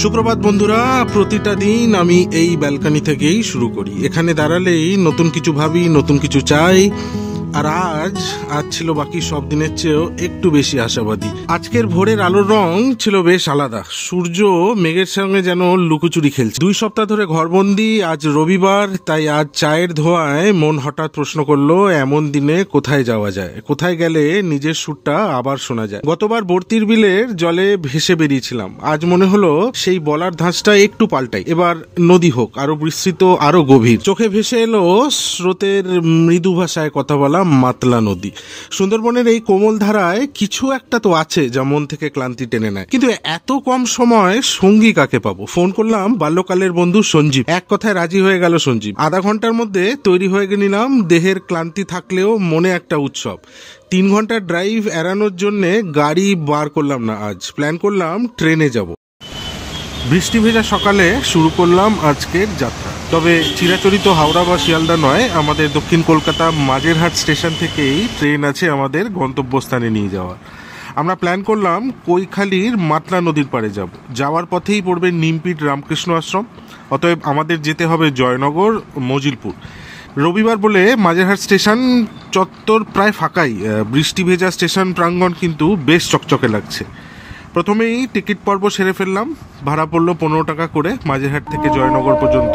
সুপ্রভাত বন্ধুরা, প্রতিটা দিন আমি এই ব্যালকনি থেকেই শুরু করি। এখানে দাঁড়ালেই নতুন কিছু ভাবি, নতুন কিছু চাই। আর আজ ছিল বাকি সব দিনের চেয়েও একটু বেশি আশাবাদী। আজকের ভোরের আলোর রং ছিল বেশ আলাদা। সূর্য মেঘের সঙ্গে যেন লুকোচুরি খেলছে। 2 সপ্তাহ ধরে ঘরবন্দি, আজ রবিবার, তাই আজ চায়ের ধোঁয়ায় মন হঠাৎ প্রশ্ন করলো, এমন দিনে কোথায় যাওয়া যায়, কোথায় গেলে নিজের সুরটা আবার শোনা যায়। গতবার বর্তির বিলের জলে ভেসে বেরিয়েছিলাম, আজ মনে হলো সেই বলার ধাঁচটা একটু পাল্টাই। এবার নদী হোক আরো বিস্তৃত, আরো গভীর। চোখে ভেসে এলো স্রোতের মৃদু ভাষায় কথা বলা মাতলা নদী। সুন্দরবনের এই কোমল ধারায় কিছু একটা তো আছে যা মন থেকে ক্লান্তি টেনে নেয়। কিন্তু এত কম সময় সঙ্গী কাকে পাবো? ফোন করলাম বাল্যকালের বন্ধু সঞ্জীব। এক কথায় রাজি হয়ে গেল সঞ্জীব। আধা ঘন্টার মধ্যে তৈরি হয়ে নিলাম। দেহের ক্লান্তি থাকলেও মনে একটা উৎসব। 3 ঘন্টার ড্রাইভ এড়ানোর জন্য গাড়ি বার করলাম না, আজ প্ল্যান করলাম ট্রেনে যাব। বৃষ্টি ভেজা সকালে শুরু করলাম আজকের যাত্রা। তবে চিরাচরিত হাওড়া বা শিয়ালদা নয়, আমাদের দক্ষিণ কলকাতা মাঝেরহাট স্টেশন থেকেই ট্রেন আছে আমাদের গন্তব্যস্থানে নিয়ে যাওয়ার। আমরা প্ল্যান করলাম কৈখালির মাতলা নদীর পাড়ে যাব। যাওয়ার পথেই পড়বে নিমপিট রামকৃষ্ণ আশ্রম। অতএব আমাদের যেতে হবে জয়নগর, মজিলপুর। রবিবার বলে মাঝেরহাট স্টেশন চত্বর প্রায় ফাঁকাই। বৃষ্টি ভেজা স্টেশন প্রাঙ্গণ কিন্তু বেশ চকচকে লাগছে। প্রথমেই টিকিট পর্ব সেরে ফেললাম। ভাড়া পড়লো 15 টাকা করে মাঝেরহাট থেকে জয়নগর পর্যন্ত।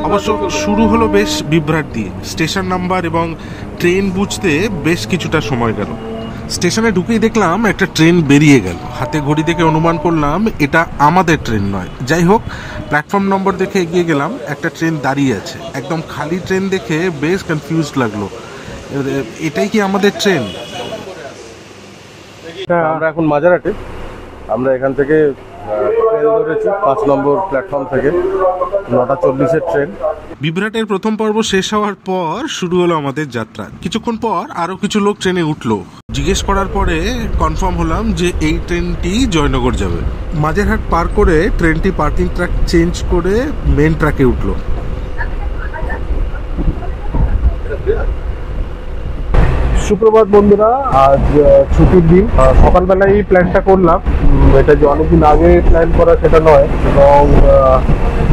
অবশ্য শুরু হলো বেশ বিভ্রাট দিয়ে। স্টেশন নাম্বার এবং ট্রেন বুঝতে বেশ কিছুটা সময় গেল। স্টেশনে ঢুকেই দেখলাম একটা ট্রেন বেরিয়ে গেল। হাতে ঘড়ি দেখে অনুমান করলাম এটা আমাদের ট্রেন নয়। যাই হোক, প্ল্যাটফর্ম নম্বর দেখে এগিয়ে গেলাম। একটা ট্রেন দাঁড়িয়ে আছে, একদম খালি ট্রেন দেখে বেশ কনফিউজড লাগলো। এটাই কি আমাদের ট্রেন? আমরা এখন মাঝেরহাটে। আমরা এখান থেকে ট্রেন ধরেছি 5 নম্বর প্ল্যাটফর্ম থেকে, 9:40-এর ট্রেন। বিভ্রাটের প্রথম পর্ব শেষ হওয়ার পর শুরু হলো আমাদের যাত্রা। কিছুক্ষণ পর আরো কিছু লোক ট্রেনে উঠলো। জিজ্ঞেস করার পরে কনফার্ম হলাম যে এই ট্রেনটি জয়নগর যাবে। মাঝেরহাট পার করে ট্রেনটি পার্কিং ট্র্যাক চেঞ্জ করে মেন ট্র্যাকে উঠলো। সুপ্রভাত বন্ধুরা, আজ ছুটির দিন। সকালবেলায় এই প্ল্যানটা করলাম। এটা যে অনেকদিন আগে প্ল্যান করা সেটা নয়, এবং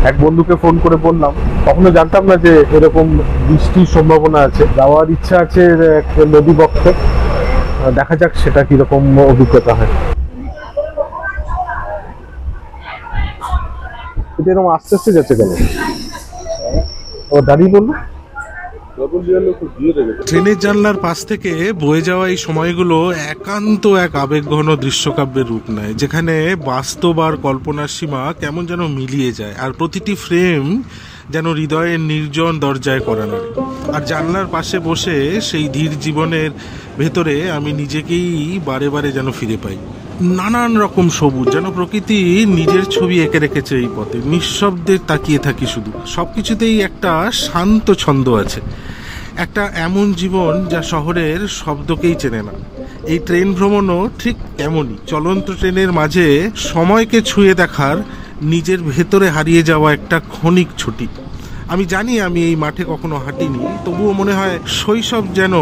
এক বন্ধুকে ফোন করে বললাম। কখনো জানতাম না যে এরকম বৃষ্টির সম্ভাবনা আছে। যাওয়ার ইচ্ছা আছে এক নদী বক্ষে। দেখা যাক সেটা কিরকম অভিজ্ঞতা হয়। এটা এরকম আস্তে আস্তে যাচ্ছে কেন? ও দাঁড়িয়ে বললো। ট্রেনের জানলার পাশ থেকে বয়ে যাওয়া এই সময়গুলো একান্ত এক আবেগঘন দৃশ্যকাব্যের রূপ নেয়, যেখানে বাস্তব আর কল্পনার সীমা কেমন যেন মিলিয়ে যায়, আর প্রতিটি ফ্রেম যেন হৃদয়ের নির্জন দরজায় করা নাড়ে। আর জানলার পাশে বসে সেই ধীর জীবনের ভেতরে আমি নিজেকেই বারে বারে যেন ফিরে পাই। নানান রকম সবুজ, যেন প্রকৃতি নিজের ছবি এঁকে রেখেছে এই পথে। নিঃশব্দে তাকিয়ে থাকি শুধু। সবকিছুতেই একটা শান্ত ছন্দ আছে, একটা এমন জীবন যা শহরের শব্দকেই চেনে না। এই ট্রেন ভ্রমণও ঠিক তেমনই। চলন্ত ট্রেনের মাঝে সময়কে ছুঁয়ে দেখার, নিজের ভেতরে হারিয়ে যাওয়া একটা ক্ষণিক ছুটি। আমি জানি আমি এই মাঠে কখনো হাঁটিনি, তবুও মনে হয় শৈশব যেন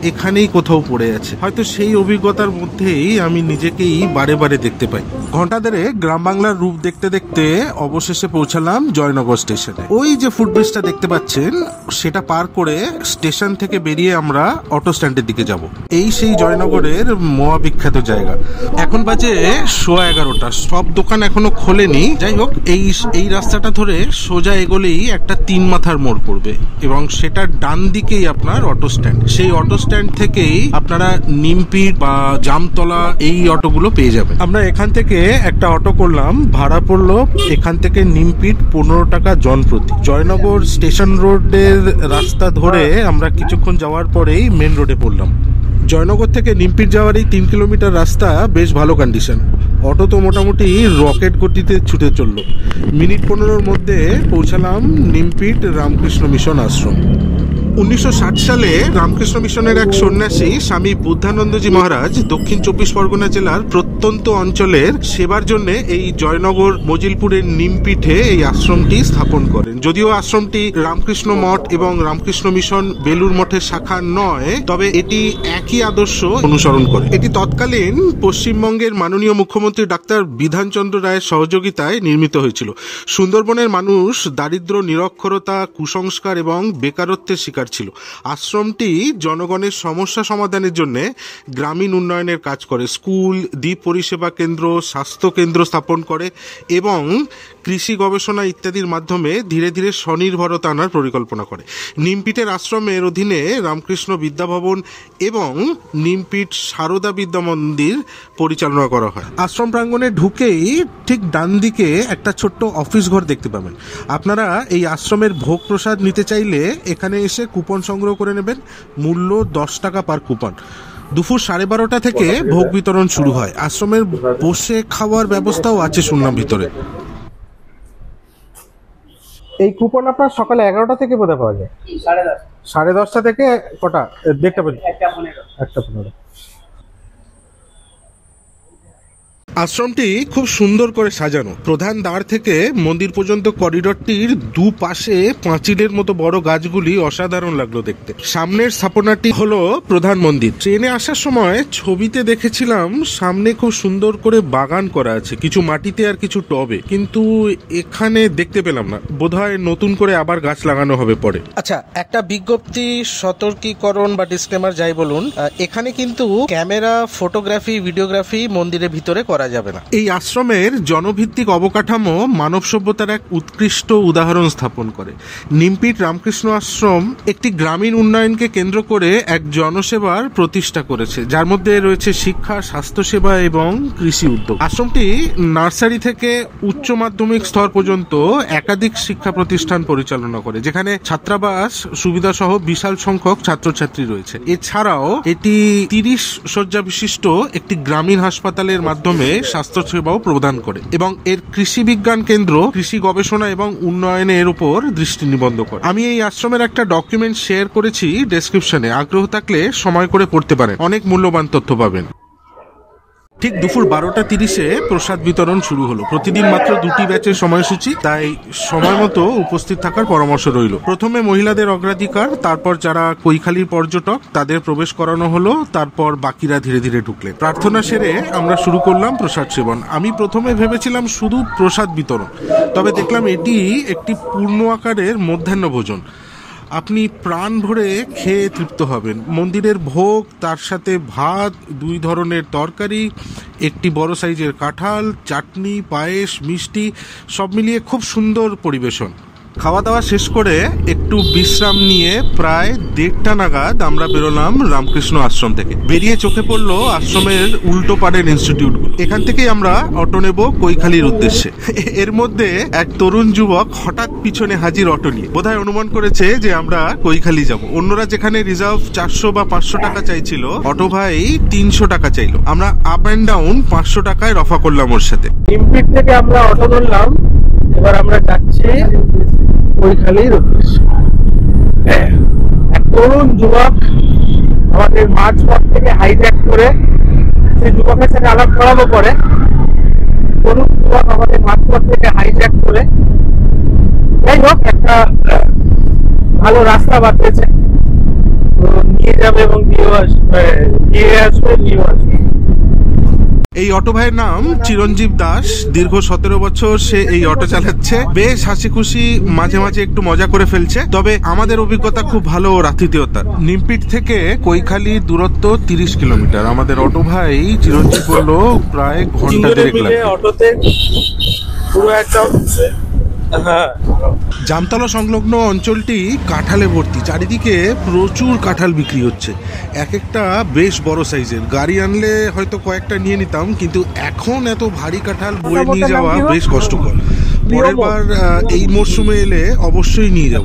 এখানেই কোথাও পড়ে আছে। হয়তো সেই অভিজ্ঞতার মধ্যেই আমি নিজেকেই বারে বারে দেখতে পাই। ঘন্টা ধরে গ্রাম বাংলার রূপ দেখতে দেখতে অবশেষে পৌঁছালাম জয়নগর স্টেশনে। ওই যে ফুটব্রিজটা দেখতে পাচ্ছেন, সেটা পার করে স্টেশন থেকে বেরিয়ে আমরা অটো স্ট্যান্ডের দিকে যাব। এই সেই জয়নগরের মহাবিখ্যাত জায়গা। এখন বাজে 11:15। সব দোকান এখনো খোলেনি। যাই হোক, এই রাস্তাটা ধরে সোজা এগোলেই একটা 3 মাথার মোড় পড়বে, এবং সেটার ডান দিকেই আপনার অটো স্ট্যান্ড। সেই অটো স্ট্যান্ড থেকেই আপনারা নিমপিট বা জামতলা এই অটোগুলো পেয়ে যাবেন। আমরা এখান থেকে একটা অটো করলাম। ভাড়া পড়লো এখান থেকে নিমপিট 15 টাকা জনপ্রতি। জয়নগর স্টেশন রোডের রাস্তা ধরে আমরা কিছুক্ষণ যাওয়ার পরেই মেন রোডে পড়লাম। জয়নগর থেকে নিমপিট যাওয়ার এই 3 কিলোমিটার রাস্তা বেশ ভালো কন্ডিশন। অটো তো মোটামুটি রকেট গতিতে ছুটে চললো। মিনিট 15-এর মধ্যে পৌঁছালাম নিমপিট রামকৃষ্ণ মিশন আশ্রম। 1960 সালে রামকৃষ্ণ মিশনের এক সন্ন্যাসী স্বামী বুদ্ধানন্দজি মহারাজ দক্ষিণ 24 পরগনা জেলার প্রত্যন্ত অঞ্চলের সেবার জন্য এই জয়নগর মজিলপুরের নিমপিঠে এই আশ্রমটি স্থাপন করেন। যদিও আশ্রমটি রামকৃষ্ণ মঠ এবং রামকৃষ্ণ মিশন বেলুর মঠের শাখা নয়, তবে এটি একই আদর্শ অনুসরণ করে। এটি তৎকালীন পশ্চিমবঙ্গের মাননীয় মুখ্যমন্ত্রী ডাক্তার বিধানচন্দ্র রায়ের সহযোগিতায় নির্মিত হয়েছিল। সুন্দরবনের মানুষ দারিদ্র, নিরক্ষরতা, কুসংস্কার এবং বেকারত্বের শিকার ছিল। আশ্রমটি জনগণের সমস্যা সমাধানের জন্য গ্রামীণ উন্নয়নের কাজ করে, স্কুল, দ্বীপ পরিষেবা কেন্দ্র, স্বাস্থ্য কেন্দ্র স্থাপন করে এবং কৃষি গবেষণা ইত্যাদির মাধ্যমে ধীরে ধীরে স্বনির্ভরতা আনার পরিকল্পনা করে। নিমপিঠের আশ্রমের অধীনে রামকৃষ্ণ বিদ্যাভবন এবং নিমপিঠ সারদা বিদ্যা মন্দির পরিচালনা করা হয়। আশ্রম প্রাঙ্গণে ঢুকেই ঠিক ডান দিকে একটা ছোট্ট অফিস ঘর দেখতে পাবেন। আপনারা এই আশ্রমের ভোগ প্রসাদ নিতে চাইলে এখানে এসে কুপন সংগ্রহ করে নেবেন। মূল্য 10 টাকা পার কুপন। দুপুর 12:30 থেকে ভোগ বিতরণ শুরু হয়। আশ্রমের বসে খাওয়ার ব্যবস্থাও আছে শুনলাম ভিতরে। এই কুপন আপনার সকালে 11টা থেকে বোধহয় পাওয়া যায়। 10:30 থেকে কটা? 1:30 পর্যন্ত। 1:15। আশ্রমটি খুব সুন্দর করে সাজানো। প্রধান দ্বার থেকে মন্দির পর্যন্ত করিডোরটির দুপাশে পাঁচিলের মতো বড় গাছগুলি অসাধারণ লাগলো দেখতে। সামনের স্থাপনাটি হলো প্রধান মন্দির। ট্রেনে আসার সময় ছবিতে দেখেছিলাম সামনে খুব সুন্দর করে বাগান করা আছে, কিছু মাটিতে আর কিছু টবে, কিন্তু এখানে দেখতে পেলাম না। বোধহয় নতুন করে আবার গাছ লাগানো হবে পরে। আচ্ছা, একটা বিজ্ঞপ্তি, সতর্কীকরণ বা ডিসক্লেমার যাই বলুন, এখানে কিন্তু ক্যামেরা, ফটোগ্রাফি, ভিডিওগ্রাফি মন্দিরের ভিতরে করা যাবে না। এই আশ্রমের জনভিত্তিক অবকাঠামো মানব সভ্যতার এক উৎকৃষ্ট উদাহরণ স্থাপন করে। নিমপিঠ রামকৃষ্ণ আশ্রম একটি গ্রামীণ উন্নয়নকে কেন্দ্র করে এক জনসেবার প্রতিষ্ঠা করেছে, যার মধ্যে রয়েছে শিক্ষা, স্বাস্থ্যসেবা এবং কৃষি উদ্যোগ। আশ্রমটি নার্সারি থেকে উচ্চ মাধ্যমিক স্তর পর্যন্ত একাধিক শিক্ষা প্রতিষ্ঠান পরিচালনা করে, যেখানে ছাত্রাবাস সুবিধা সহ বিশাল সংখ্যক ছাত্রছাত্রী রয়েছে। এছাড়াও এটি 30 শয্যা বিশিষ্ট একটি গ্রামীণ হাসপাতালের মাধ্যমে স্বাস্থ্য সেবাও প্রদান করে এবং এর কৃষি বিজ্ঞান কেন্দ্র কৃষি গবেষণা এবং উন্নয়নের উপর দৃষ্টি নিবদ্ধ করে। আমি এই আশ্রমের একটা ডকুমেন্ট শেয়ার করেছি ডেসক্রিপশনে, আগ্রহ থাকলে সময় করে পড়তে পারেন, অনেক মূল্যবান তথ্য পাবেন। ঠিক দুপুর 12:30 প্রসাদ বিতরণ শুরু হলো। প্রতিদিন মাত্র 2টি ব্যাচের সময়সূচি, তাই সময় মতো উপস্থিত থাকার পরামর্শ রইল। প্রথমে মহিলাদের অগ্রাধিকার, তারপর যারা কৈখালীর পর্যটক তাদের প্রবেশ করানো হলো, তারপর বাকিরা ধীরে ধীরে ঢুকলেন। প্রার্থনা সেরে আমরা শুরু করলাম প্রসাদ সেবন। আমি প্রথমে ভেবেছিলাম শুধু প্রসাদ বিতরণ, তবে দেখলাম এটি একটি পূর্ণ আকারের মধ্যাহ্ন ভোজন। আপনি প্রাণ ভরে খেয়ে তৃপ্ত হবেন। মন্দিরের ভোগ, তার সাথে ভাত, 2 ধরনের তরকারি, একটি বড় সাইজের কাঁঠাল, চাটনি, পায়েস, মিষ্টি, সব মিলিয়ে খুব সুন্দর পরিবেশন। খাওয়া দাওয়া শেষ করে একটু বিশ্রাম নিয়ে প্রায় 1:30 নাগাদ আমরা বেরোলাম রামকৃষ্ণ আশ্রম থেকে। বেরিয়ে চোখে পড়লো আশ্রমের উল্টো পাড়ের ইনস্টিটিউটগুলো। এখান থেকেই আমরা অটো নেব কৈখালীর উদ্দেশ্যে। এর মধ্যে এক তরুণ যুবক হঠাৎ পিছনে হাজির অটো নিয়ে। বোধহয় অনুমান করেছে যে আমরা কৈখালী যাব। অন্যরা যেখানে রিজার্ভ 400 বা 500 টাকা চাইছিল, অটো ভাই 300 টাকা চাইলো। আমরা আপ অ্যান্ড ডাউন 500 টাকায় রফা করলাম ওর সাথে। নিমপিঠ থেকে আমরা অটো ধরলাম, এবার আমরা যাচ্ছি কৈখালীর উদ্দেশ্যে। এক তরুণ যুবক আমাদের মাঝপথ থেকে হাইজ্যাক করে, সেই যুবকের সাথে আলাপ করাবো পরে, তরুণ যুবক আমাদের মাঝপথ থেকে হাইজ্যাক করে, যাই হোক একটা ভালো রাস্তা বাঁচিয়েছে, নিয়ে যাবে এবং নিয়ে আসবে। এই অটো ভাইয়ের নাম চিরঞ্জীব দাস। দীর্ঘ 17 বছর সে এই অটো চালাচ্ছে। বেশ হাসি খুশি, মাঝে মাঝে একটু মজা করে ফেলছে। তবে আমাদের অভিজ্ঞতা খুব ভালো ও আতিথেয়তার। নিমপিঠ থেকে কৈখালীর দূরত্ব 30 কিলোমিটার। আমাদের অটো ভাই চিরঞ্জীব বললো প্রায় ঘন্টা 1.5 লাগবে। অটোতে পুরো একদম জামতলা সংলগ্ন অঞ্চলটি কাঁঠালে ভর্তি। চারিদিকে প্রচুর কাঁঠাল বিক্রি হচ্ছে, এক একটা বেশ বড় সাইজের। গাড়ি আনলে হয়তো কয়েকটা নিয়ে নিতাম, কিন্তু এখন এত ভারী কাঁঠাল বয়ে নিয়ে যাওয়া বেশ কষ্টকর। পরের বার এই মরশুমে এলে অবশ্যই নিয়ে যাব।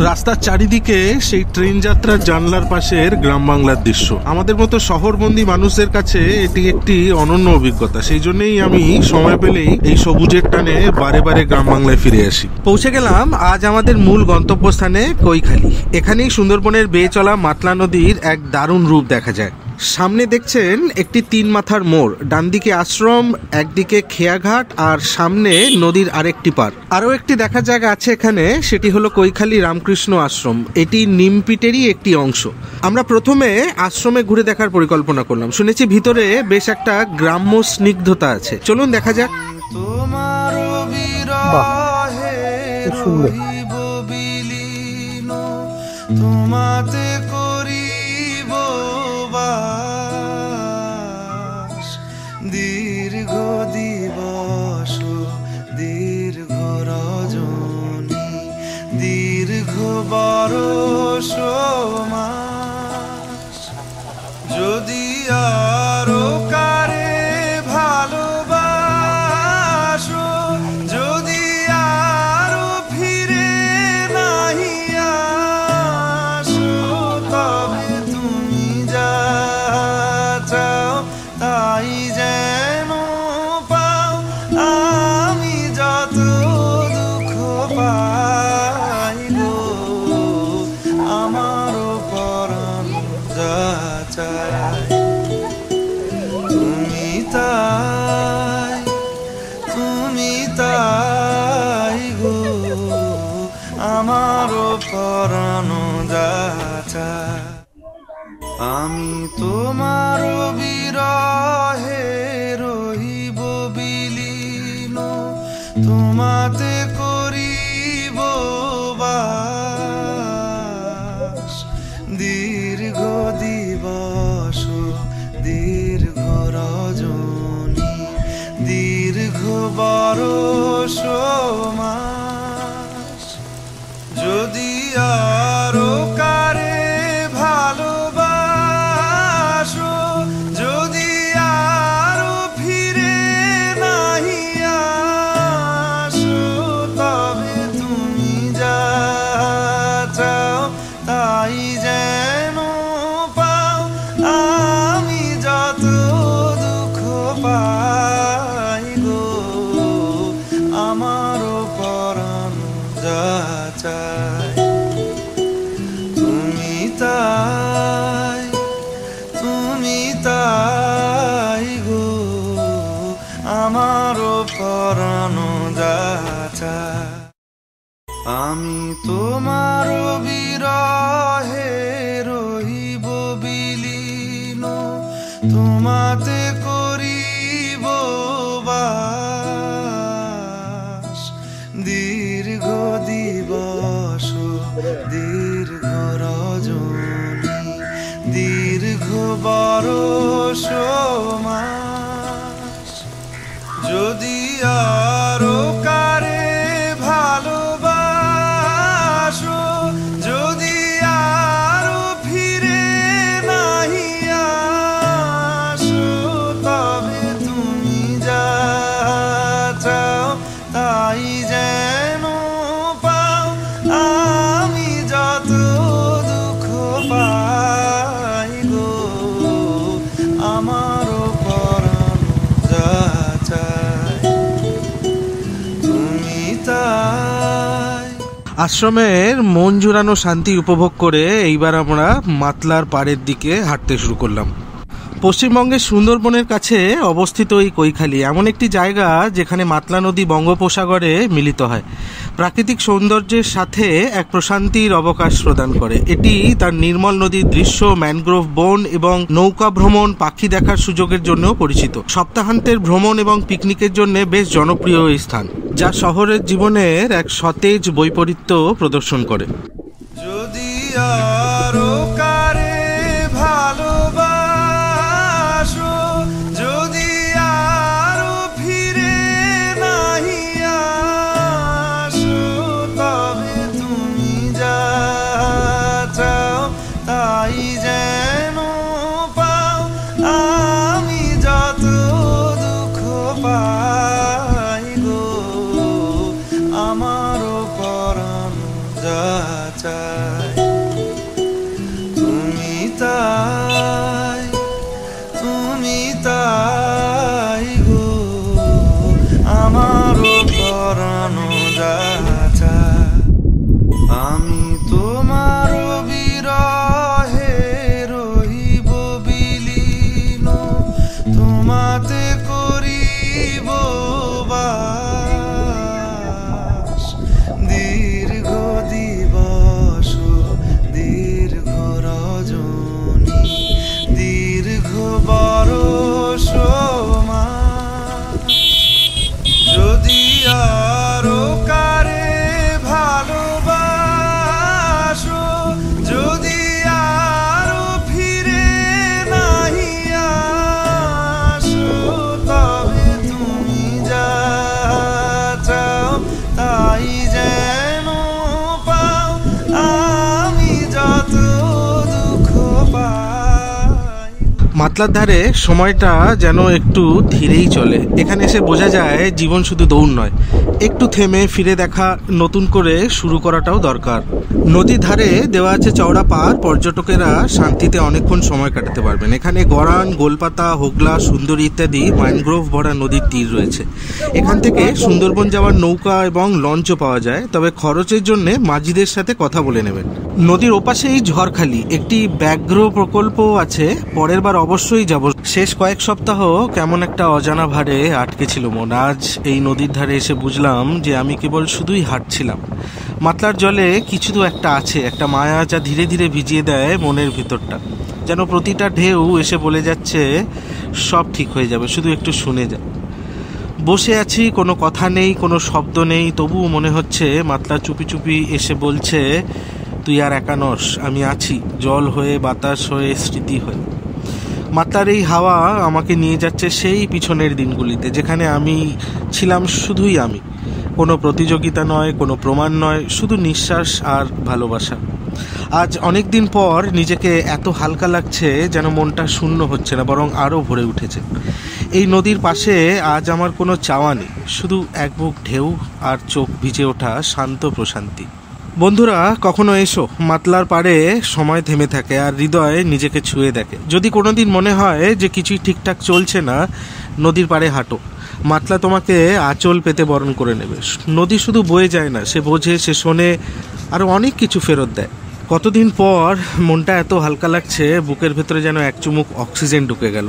রাস্তার চারিদিকে সেই ট্রেন যাত্রার জানলার পাশের গ্রাম বাংলার দৃশ্য। আমাদের মতো শহরবন্দি মানুষদের কাছে এটি একটি অনন্য অভিজ্ঞতা। সেই জন্যই আমি সময় পেলেই এই সবুজের টানে বারে বারে গ্রাম বাংলায় ফিরে আসি। পৌঁছে গেলাম আজ আমাদের মূল গন্তব্যস্থানে কৈখালী। এখানেই সুন্দরবনের বেয়ে চলা মাতলা নদীর এক দারুণ রূপ দেখা যায়। সামনে দেখছেন একটি 3 মাথার মোড়, ডান দিকে আশ্রম, একদিকে খেয়াঘাট, আর সামনে নদীর আরেকটি পার। আরও একটি দেখার জায়গা আছে এখানে, সেটি হলো কৈখালী রামকৃষ্ণ আশ্রম। এটি নিমপিটেরই একটি অংশ। আমরা প্রথমে আশ্রমে ঘুরে দেখার পরিকল্পনা করলাম। শুনেছি ভিতরে বেশ একটা গ্রাম্য স্নিগ্ধতা আছে, চলুন দেখা যাক। তোমাতে করিব বাস, দীর্ঘ দিবস দীর্ঘ রজনী, দীর্ঘ বরষ মাস, যদি আরো কারে ভালোবাসো, যদি আরো ফিরে নাহি আসো, তবে তুমি যা চাও তাই যেন পাও, আমি যত দুঃখ পাই গো, আমারও পরাণ যা চায় তুমি তাই গো, আমারও পরাণ যা চায়। আমি তোমার বিরহে রহিব বিলীন, তোমাতে করিব বাস, দীর্ঘ দিবস দীর্ঘ রজনী, দীর্ঘ বরষ মাস, যদি আরো কারে ভালোবাসো, যদি আরো ফিরে নাহি আসো, তবে তুমি যা চাও তাই যেন পাও, আমি যত দুঃখ পাই গো, আমারও পরাণ যা চায় তুমি তাই গো, আমারও পরাণ যা চায়। আমি তোমার বিরহে রহিব বিলীন, তোমাতে করিব বাস, দীর্ঘ দিবস দীর্ঘ রজনী, দীর্ঘ বরষ মাস, যদি আরো কারে ভালোবাসো, যদি আরো ফিরে নাহি আসো, তবে তুমি যা চাও তাই যেন পাও, আমি যত দুঃখ পাই গো, আমারও পরাণ যা চায় তুমি তাই। আশ্রমের মন জুড়ানো শান্তি উপভোগ করে এইবার আমরা মাতলার পাড়ের দিকে হাঁটতে শুরু করলাম। পশ্চিমবঙ্গের সুন্দরবনের কাছে অবস্থিত এই কৈখালী এমন একটি জায়গা যেখানে মাতলা নদী বঙ্গোপসাগরে মিলিত হয়, প্রাকৃতিক সৌন্দর্যের সাথে এক প্রশান্তির অবকাশ প্রদান করে। এটি তার নির্মল নদীর দৃশ্য, ম্যানগ্রোভ বন এবং নৌকা ভ্রমণ, পাখি দেখার সুযোগের জন্য পরিচিত। সপ্তাহান্তের ভ্রমণ এবং পিকনিকের জন্য বেশ জনপ্রিয় এই স্থান, যা শহরের জীবনের এক সতেজ বৈপরীত্য প্রদর্শন করে। যদি আরো কারে ভালোবাসো, যদি আরো ফিরে নাহি আসো, তবে তুমি যা চাও তাই যেন পাও, আমি যত দুঃখ পাই গো, আমারও পরাণ যা চায় তুমি তাই গো আমারও পরাণ যা চায় আমি তোমার বিরহে রহিব বিলীন তোমাতে করিব বাস দীর্ঘ দিবস দীর্ঘ রজনী দীর্ঘ বরষ মাস যদি আরো কারে ভালোবাসো যদি আরো ফিরে নাহি আসো তবে তুমি যা চাও তাই যেন পাও আমি যত দুঃখ পাই। মাতলার ধারে সময়টা যেন একটু ধীরেই চলে। এখানে এসে বোঝা যায় জীবন শুধু দৌড় নয়, একটু থেমে ফিরে দেখা, নতুন করে শুরু করাটাও দরকার। নদীর ধারে দেওয়া আছে চওড়া পাড়, পর্যটকেরা শান্তিতে অনেকক্ষণ সময় কাটাতে পারবেন। এখানে গড়ান, গোলপাতা, হোগলা, সুন্দরী ইত্যাদি ম্যানগ্রোভ ভরা নদীর তীর রয়েছে। এখান থেকে সুন্দরবন যাওয়ার নৌকা এবং লঞ্চও পাওয়া যায়, তবে খরচের জন্য মাঝিদের সাথে কথা বলে নেবেন। নদীর ওপাশেই ঝড়খালি, একটি ব্যাঘ্র প্রকল্পও আছে, পরের বার অবশ্যই যাব। শেষ কয়েক সপ্তাহ কেমন একটা অজানা ভারে আটকে ছিল মন। আজ এই নদীর ধারে এসে বুঝলাম যে আমি কেবল শুধুই হাঁটছিলাম। মাতলার জলে কিছু তো একটা আছে, একটা মায়া যা ধীরে ধীরে ভিজিয়ে দেয় মনের ভিতরটা। যেন প্রতিটা ঢেউ এসে বলে যাচ্ছে সব ঠিক হয়ে যাবে, শুধু একটু শুনে যা। বসে আছি, কোনো কথা নেই, কোনো শব্দ নেই, তবুও মনে হচ্ছে মাতলা চুপি চুপি এসে বলছে তুই আর একা নস, আমি আছি, জল হয়ে, বাতাস হয়ে, স্মৃতি হয়ে। মাতলার এই হাওয়া আমাকে নিয়ে যাচ্ছে সেই পিছনের দিনগুলিতে, যেখানে আমি ছিলাম শুধুই আমি। কোনো প্রতিযোগিতা নয়, কোনো প্রমাণ নয়, শুধু নিঃশ্বাস আর ভালোবাসা। আজ অনেক দিন পর নিজেকে এত হালকা লাগছে যেন মনটা শূন্য হচ্ছে না, বরং আরও ভরে উঠেছে। এই নদীর পাশে আজ আমার কোনো চাওয়া নেই, শুধু এক বুক ঢেউ আর চোখ ভিজে ওঠা শান্ত প্রশান্তি। বন্ধুরা, কখনো এসো, মাতলার পাড়ে সময় থেমে থাকে আর হৃদয় নিজেকে ছুঁয়ে দেখে। যদি কোনোদিন মনে হয় যে কিছুই ঠিকঠাক চলছে না, নদীর পাড়ে হাঁটো। মাতলা তোমাকে আঁচল পেতে বরণ করে নেবে। নদী শুধু বয়ে যায় না, সে বোঝে, সে শোনে, আরও অনেক কিছু ফেরত দেয়। কতদিন পর মনটা এত হালকা লাগছে, বুকের ভেতরে যেন এক চুমুক অক্সিজেন ঢুকে গেল।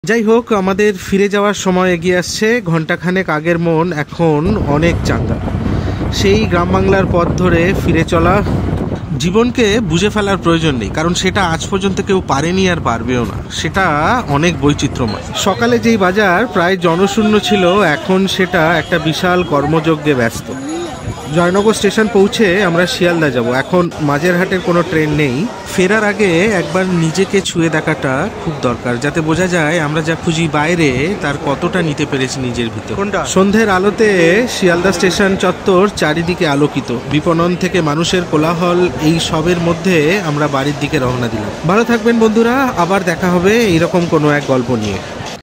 যাই হোক, আমাদের ফিরে যাওয়ার সময় এগিয়ে আসছে। ঘণ্টাখানেক আগের মন এখন অনেক চাঁদা। সেই গ্রাম বাংলার পথ ধরে ফিরে চলা। জীবনকে বুঝে ফেলার প্রয়োজন নেই, কারণ সেটা আজ পর্যন্ত কেউ পারেনি আর পারবেও না। সেটা অনেক বৈচিত্র্যময়। সকালে যেই বাজার প্রায় জনশূন্য ছিল, এখন সেটা একটা বিশাল কর্মযজ্ঞে ব্যস্ত। জয়নগর স্টেশন পৌঁছে আমরা শিয়ালদা যাব। এখন মাঝেরহাটের কোনো ট্রেন নেই। ফেরার আগে একবার নিজেকে ছুঁয়ে দেখাটা খুব দরকার, যাতে বোঝা যায় আমরা যা খুঁজি বাইরে তার কতটা নিতে পেরেছি নিজের ভিতর। সন্ধ্যের আলোতে শিয়ালদা স্টেশন চত্বর চারিদিকে আলোকিত। বিপণন থেকে মানুষের কোলাহল, এই সবের মধ্যে আমরা বাড়ির দিকে রওনা দিলাম। ভালো থাকবেন বন্ধুরা, আবার দেখা হবে এইরকম কোনো এক গল্প নিয়ে।